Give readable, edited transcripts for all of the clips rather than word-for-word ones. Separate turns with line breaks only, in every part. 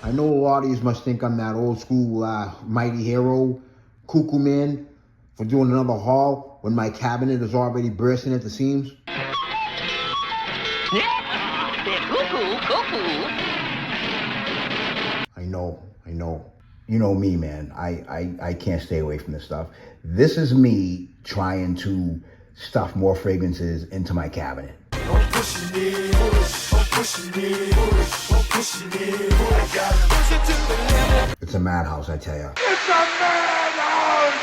I know a lot of you must think I'm that old school mighty hero, cuckoo man, for doing another haul when my cabinet is already bursting at the seams.
Yeah, they're cuckoo.
I know. You know me, man. I can't stay away from this stuff. This is me trying to stuff more fragrances into my cabinet. It's a madhouse, I tell you.
It's a madhouse!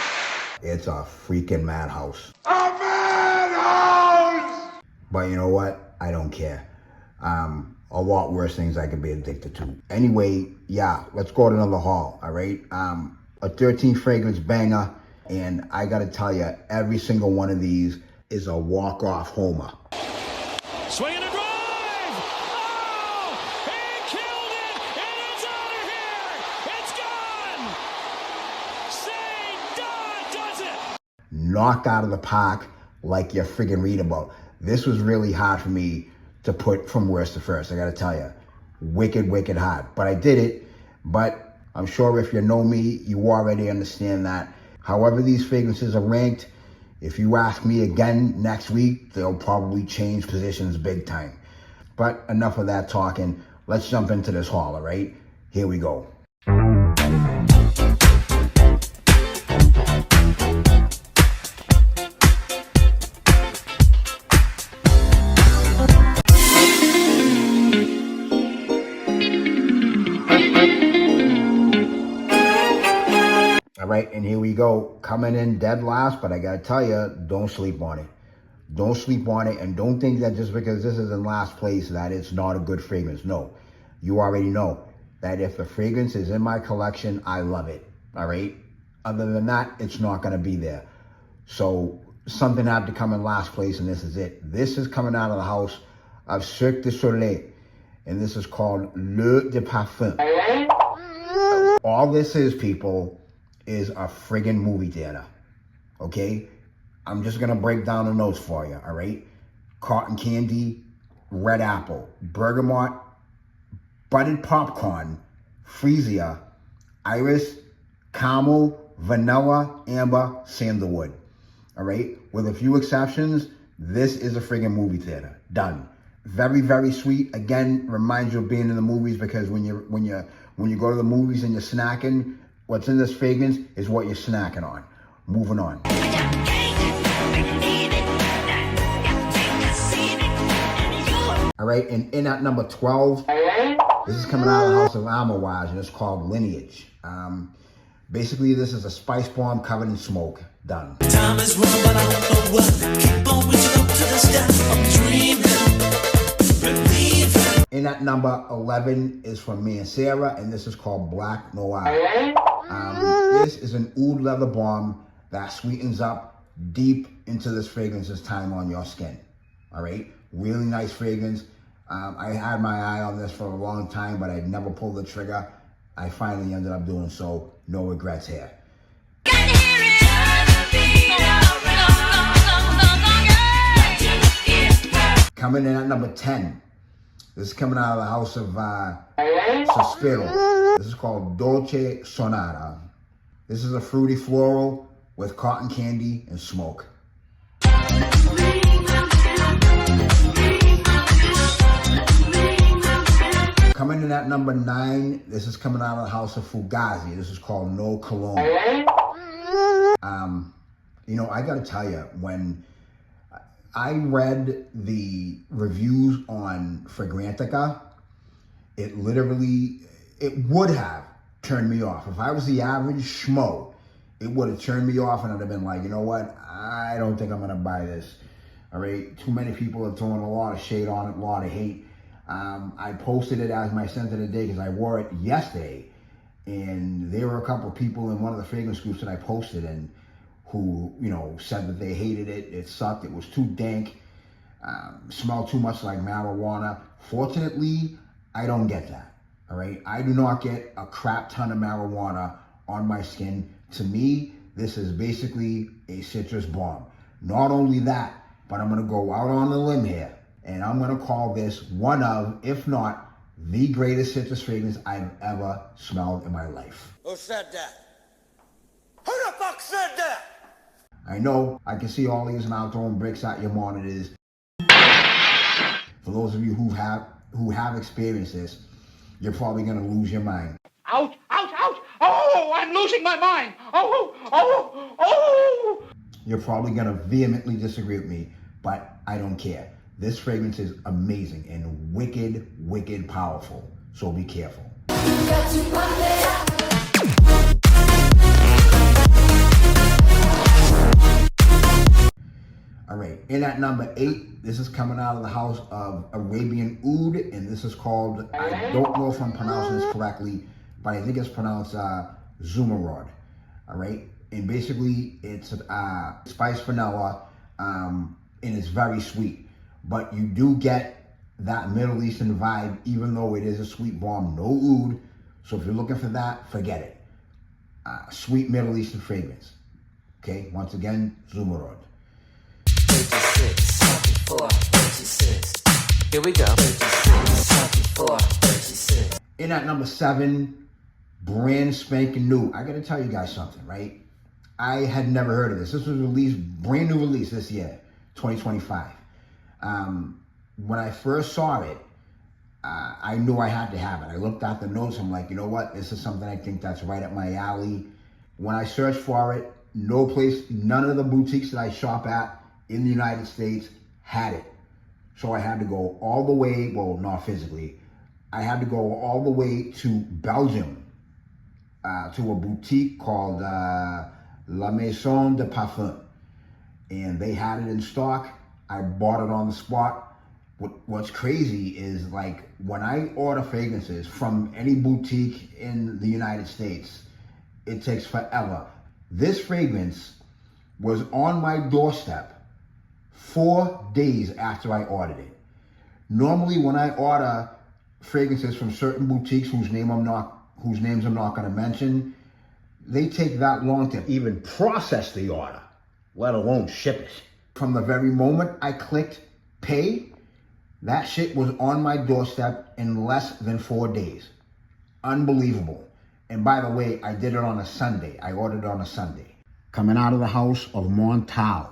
It's a freaking madhouse.
A madhouse!
But you know what? I don't care. A lot worse things I could be addicted to. Anyway, yeah, let's go to another haul, all right? A 13 fragrance banger, and I gotta tell you, every single one of these is a walk-off homer.
Swinging a drive! Oh! He killed it! And it's out of here! It's gone! St. Don does it!
Knocked out of the park like you friggin' read about. This was really hard for me to put from worst to first, I gotta tell you. Wicked hard. But I did it, but I'm sure if you know me, you already understand that. However these fragrances are ranked, if you ask me again next week, they'll probably change positions big time. But enough of that talking. Let's jump into this haul, all right? Here we go. All right, and here we go. Coming in dead last, but I gotta tell you, don't sleep on it. Don't sleep on it, and don't think that just because this is in last place that it's not a good fragrance. No, you already know that if the fragrance is in my collection, I love it, all right? Other than that, it's not gonna be there. So something had to come in last place, and this is it. This is coming out of the house of Cirque du Soleil, and this is called Le de Parfum. All this is, people, is a friggin' movie theater, okay? I'm just gonna break down the notes for you, all right? Cotton candy, red apple, bergamot, buttered popcorn, freesia, iris, caramel, vanilla, amber, sandalwood, all right? With a few exceptions, this is a friggin' movie theater. Done. Very sweet. Again, reminds you of being in the movies, because when you go to the movies and you're snacking, what's in this fragrance is what you're snacking on. Moving on. All right, and in at number 12, this is coming out of the house of Amouage, and it's called Lineage. Basically, this is a spice bomb covered in smoke. Done.
Time is wrong, but I don't know what. Keep on reaching up to the sky. I'm dreaming, believing.
In at number 11 is from me and Sarah, and this is called Black Noir. This is an oud leather balm that sweetens up deep into this fragrance's time on your skin. All right, really nice fragrance. I had my eye on this for a long time, but I never pulled the trigger. I finally ended up doing so. No regrets here. Coming in at number 10. This is coming out of the house of Sospiro. This is called Dolce Sonata. This is a fruity floral with cotton candy and smoke. Coming in at number 9, this is coming out of the house of Fugazi. This is called No Cologne. You know, I gotta tell you, when I read the reviews on Fragrantica, it would have turned me off. If I was the average schmo, it would have turned me off, and I'd have been like, you know what? I don't think I'm gonna buy this. All right, too many people are throwing a lot of shade on it, a lot of hate. I posted it as my scent of the day because I wore it yesterday, and there were a couple of people in one of the fragrance groups that I posted in who, you know, said that they hated it. It sucked. It was too dank. Smelled too much like marijuana. Fortunately, I don't get that. All right, I do not get a crap ton of marijuana on my skin. To me, this is basically a citrus bomb. Not only that, but I'm gonna go out on a limb here, and I'm gonna call this one of, if not the greatest citrus fragrance I've ever smelled in my life.
Who said that? Who the fuck said that?
I know I can see all these now throwing bricks at your monitors. For those of you who have experienced this, you're probably gonna lose your mind.
Ouch, ouch, ouch. Oh, I'm losing my mind. Oh, oh, oh.
You're probably gonna vehemently disagree with me, but I don't care. This fragrance is amazing and wicked, wicked powerful. So be careful. All right, in at number 8, this is coming out of the house of Arabian Oud, and this is called, I don't know if I'm pronouncing this correctly, but I think it's pronounced Zumarod. All right, and basically it's spiced vanilla, and it's very sweet. But you do get that Middle Eastern vibe, even though it is a sweet bomb, no oud. So if you're looking for that, forget it. Sweet Middle Eastern fragrance. Okay, once again, Zumarod.
36, 24, 36. Here we go. 36, 24, 36.
In at number 7, brand spanking new. I gotta tell you guys something, right? I had never heard of this. This was released, brand new release this year, 2025. When I first saw it, I knew I had to have it. I looked at the notes. I'm like, you know what? This is something I think that's right up my alley. When I searched for it, none of the boutiques that I shop at in the United States had it. So I had to go all the way, well, not physically. I had to go all the way to Belgium, to a boutique called La Maison de Parfum. And they had it in stock. I bought it on the spot. What's crazy is, like, when I order fragrances from any boutique in the United States, it takes forever. This fragrance was on my doorstep 4 days after I ordered it. Normally, when I order fragrances from certain boutiques whose names I'm not going to mention, they take that long to even process the order, let alone ship it. From the very moment I clicked pay, that shit was on my doorstep in less than 4 days. Unbelievable. And by the way, I did it on a Sunday. I ordered it on a Sunday. Coming out of the house of Montal.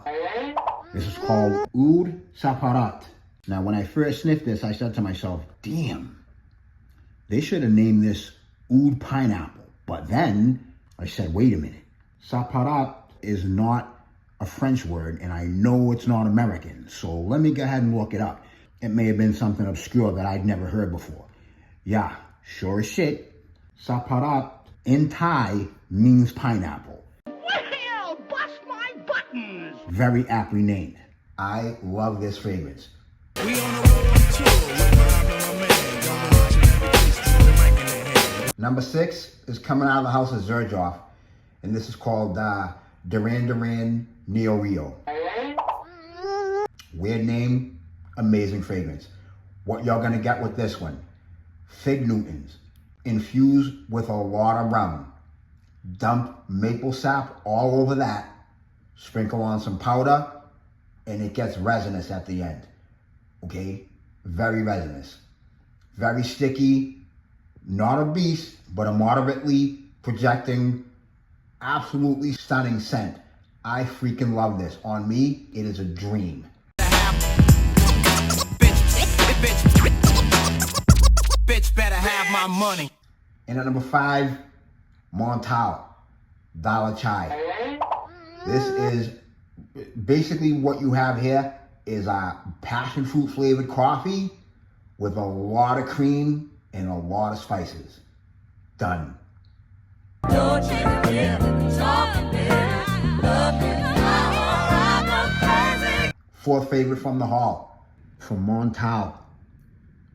This is called Oud Saparat. Now, when I first sniffed this, I said to myself, damn, they should have named this Oud Pineapple. But then I said, wait a minute. Saparat is not a French word, and I know it's not American. So let me go ahead and look it up. It may have been something obscure that I'd never heard before. Yeah, sure as shit. Saparat in Thai means pineapple.
Well, bust my buttons.
Very aptly named. I love this fragrance. Number 6 is coming out of the house of Xerjoff, and this is called Duran Duran Neo Rio. Weird name, amazing fragrance. What y'all gonna get with this one? Fig Newtons, infused with a lot of rum. Dump maple sap all over that. Sprinkle on some powder, and it gets resinous at the end. Okay? Very resinous. Very sticky. Not a beast, but a moderately projecting, absolutely stunning scent. I freaking love this. On me, it is a dream.
Bitch better have my money.
And at number 5, Montal, Dala Chai. This is basically what you have here is a passion fruit flavored coffee with a lot of cream and a lot of spices. Done. Fourth favorite from the hall, from Montal,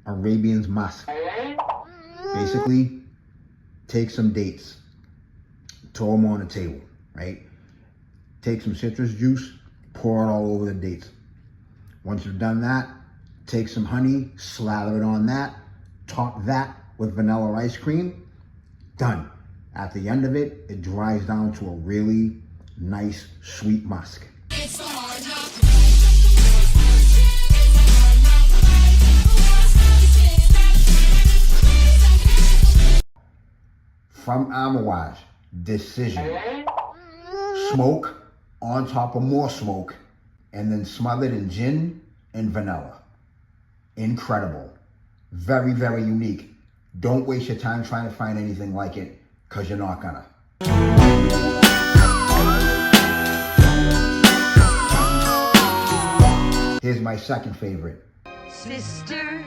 Arabian's Musk. Basically, take some dates, throw them on the table, right? Take some citrus juice, pour it all over the dates. Once you've done that, take some honey, slather it on that, top that with vanilla ice cream, done. At the end of it, it dries down to a really nice, sweet musk. from Amouage, Decision. Smoke on top of more smoke, and then smothered in gin and vanilla. Incredible. Very, very unique. Don't waste your time trying to find anything like it, because you're not gonna. Here's my second favorite.
Sisters,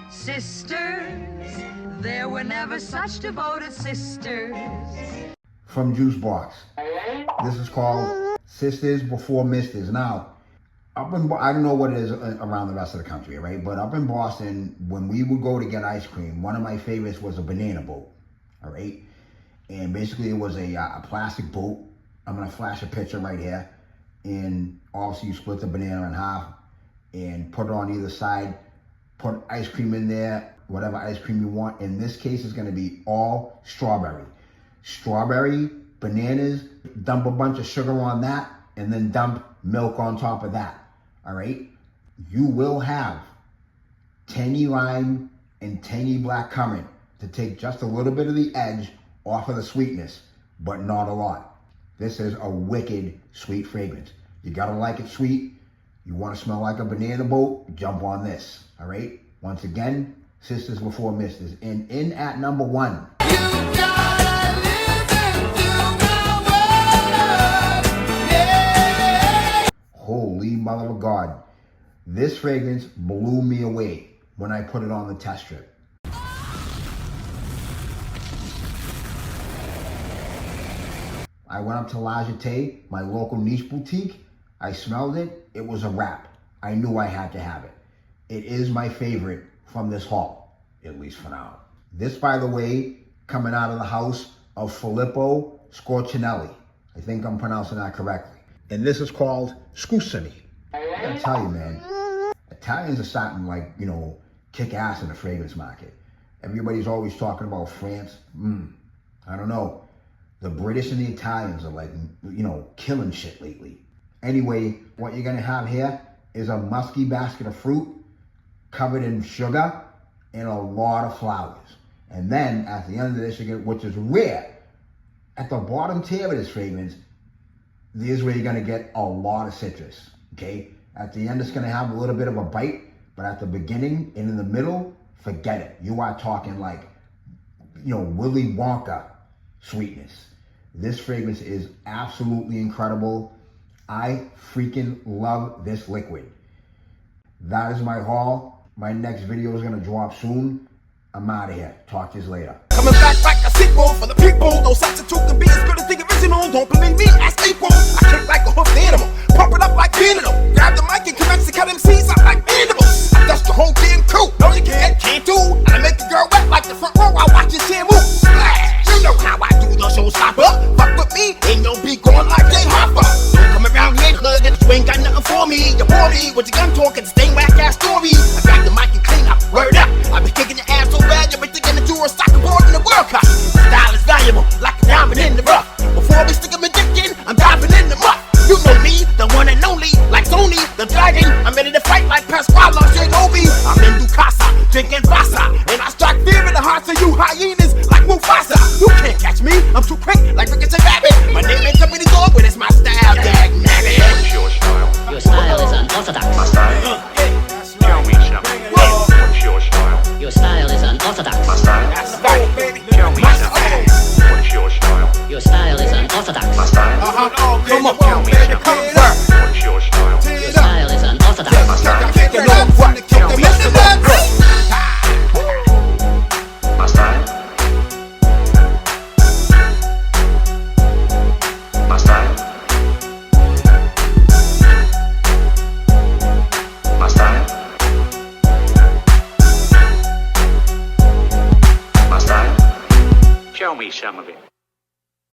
sisters, there were never such devoted sisters.
From Juice Box. This is called Sisters Before Misters. Now, I don't know what it is around the rest of the country, right? But up in Boston, when we would go to get ice cream, one of my favorites was a banana boat, all right? And basically it was a plastic boat. I'm gonna flash a picture right here. And also you split the banana in half and put it on either side, put ice cream in there, whatever ice cream you want. In this case, it's gonna be all strawberry. Strawberry, bananas, dump a bunch of sugar on that, and then dump milk on top of that, all right? You will have tangy lime and tangy black currant to take just a little bit of the edge off of the sweetness, but not a lot. This is a wicked sweet fragrance. You gotta like it sweet. You wanna smell like a banana boat, jump on this, all right? Once again, Sisters Before Misters. And in at number 1. Holy mother of God. This fragrance blew me away when I put it on the test strip. I went up to La Jetée, my local niche boutique. I smelled it. It was a wrap. I knew I had to have it. It is my favorite from this haul, at least for now. This, by the way, coming out of the house of Filippo Scorcinelli. I think I'm pronouncing that correctly. And this is called Scusami. I gotta tell you, man, Italians are starting to, kick ass in the fragrance market. Everybody's always talking about France. I don't know. The British and the Italians are killing shit lately. Anyway, what you're gonna have here is a musky basket of fruit covered in sugar and a lot of flowers. And then at the end of this, which is rare, at the bottom tier of this fragrance, this is where you're gonna get a lot of citrus, okay? At the end, it's gonna have a little bit of a bite, but at the beginning and in the middle, forget it. You are talking Willy Wonka sweetness. This fragrance is absolutely incredible. I freaking love this liquid. That is my haul. My next video is gonna drop soon. I'm out of here. Talk to you later.
Coming back like a sequel for the people. No substitute can be as good as the original. Don't believe me? Ask people. I kick like a hoofed animal. Pump it up like Venable. Grab the mic and commence to cut MCs out like mandibles. I dust the whole damn crew. No, you can't do. I make the girl wet like the front row while watching Jam move. Splash. You know how I do the showstopper. Fuck with me, ain't no beat going like Jay Hopper. Don't come around here, cuz you ain't got nothing for me. You bore me with your gun talking, stain whack ass stories. I grab the mic and clean up. Word up. I be kicking your ass so bad, you be thinking that you a soccer board in the World Cup. Style is valuable, like a diamond in the rough. Before we stick 'em in dick in, I'm diving in the muck. You know me, the one and only, like Sony, the dragon. I'm ready to fight like Pasquale Shinobi. I'm in Ducasa, drinking Vasa, and I strike fear in the hearts of you hyenas like Mufasa. You can't catch me, I'm too quick like Ricochet Rabbit. My name ain't coming dog, but it's my style, dag nabbit.
What's your style?
Your style is unorthodox.
My style? Tell me something. What's your style?
Your style is unorthodox.
My style?
That's right, baby.
Tell me something. What's your style?
Your style is unorthodox.
My style?
Come on,
Tell me
baby,
something.
come on.
What's your style?
Your style is unorthodox.
My style?
Kick it off, what?
Tell me
Mr.
something.
Love.
My style? My style? My style? My style? Show me some of it.